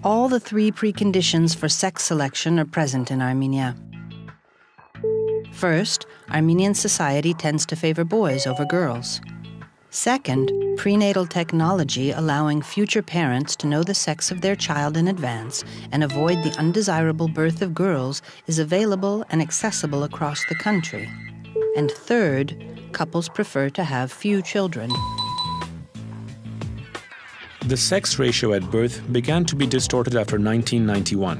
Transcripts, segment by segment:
All the three preconditions for sex selection are present in Armenia. First, Armenian society tends to favor boys over girls. Second, prenatal technology allowing future parents to know the sex of their child in advance and avoid the undesirable birth of girls is available and accessible across the country. And third, couples prefer to have few children. The sex ratio at birth began to be distorted after 1991.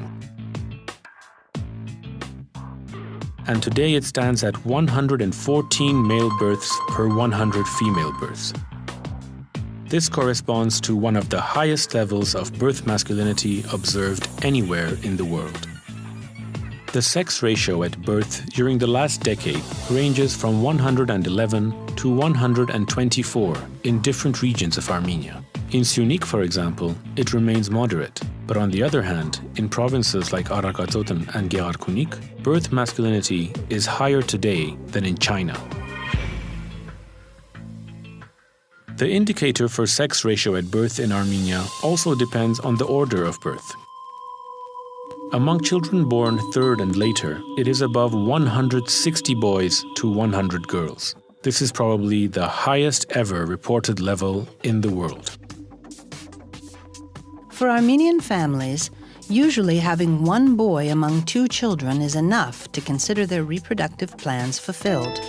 And today it stands at 114 male births per 100 female births. This corresponds to one of the highest levels of birth masculinity observed anywhere in the world. The sex ratio at birth during the last decade ranges from 111 to 124 in different regions of Armenia. In Syunik, for example, it remains moderate, but on the other hand, in provinces like Arakatoten and Gearkunik, birth masculinity is higher today than in China. The indicator for sex ratio at birth in Armenia also depends on the order of birth. Among children born third and later, it is above 160 boys to 100 girls. This is probably the highest ever reported level in the world. For Armenian families, usually having one boy among two children is enough to consider their reproductive plans fulfilled.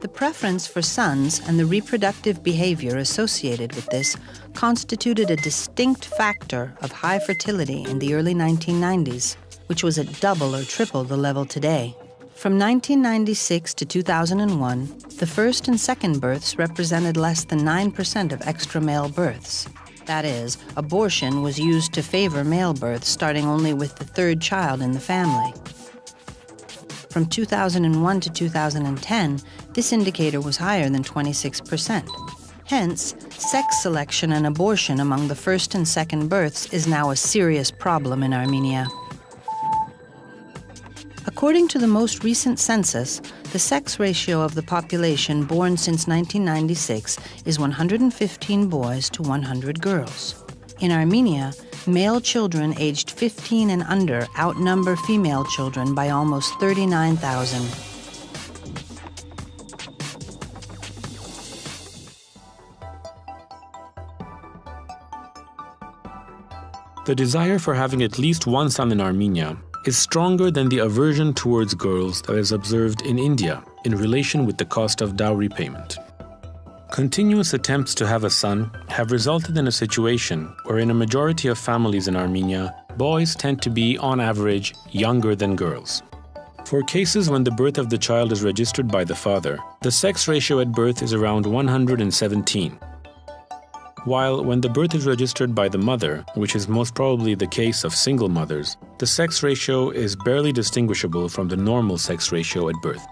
The preference for sons and the reproductive behavior associated with this constituted a distinct factor of high fertility in the early 1990s, which was at double or triple the level today. From 1996 to 2001, the first and second births represented less than 9% of extra male births. That is, abortion was used to favor male births starting only with the third child in the family. From 2001 to 2010, this indicator was higher than 26%. Hence, sex selection and abortion among the first and second births is now a serious problem in Armenia. According to the most recent census, the sex ratio of the population born since 1996 is 115 boys to 100 girls. In Armenia, male children aged 15 and under outnumber female children by almost 39,000. The desire for having at least one son in Armenia is stronger than the aversion towards girls that is observed in India in relation with the cost of dowry payment. Continuous attempts to have a son have resulted in a situation where in a majority of families in Armenia, boys tend to be, on average, younger than girls. For cases when the birth of the child is registered by the father, the sex ratio at birth is around 117. While when the birth is registered by the mother, which is most probably the case of single mothers, the sex ratio is barely distinguishable from the normal sex ratio at birth.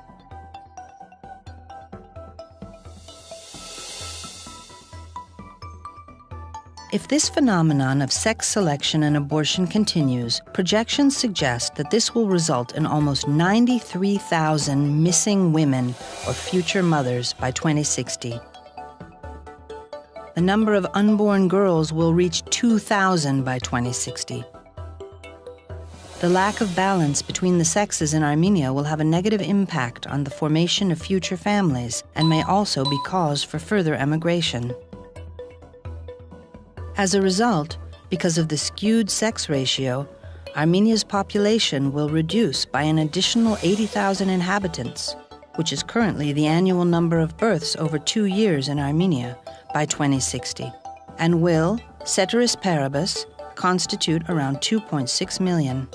If this phenomenon of sex selection and abortion continues, projections suggest that this will result in almost 93,000 missing women or future mothers by 2060. The number of unborn girls will reach 2,000 by 2060. The lack of balance between the sexes in Armenia will have a negative impact on the formation of future families and may also be cause for further emigration. As a result, because of the skewed sex ratio, Armenia's population will reduce by an additional 80,000 inhabitants, which is currently the annual number of births over 2 years in Armenia, by 2060, and will, ceteris paribus, constitute around 2.6 million.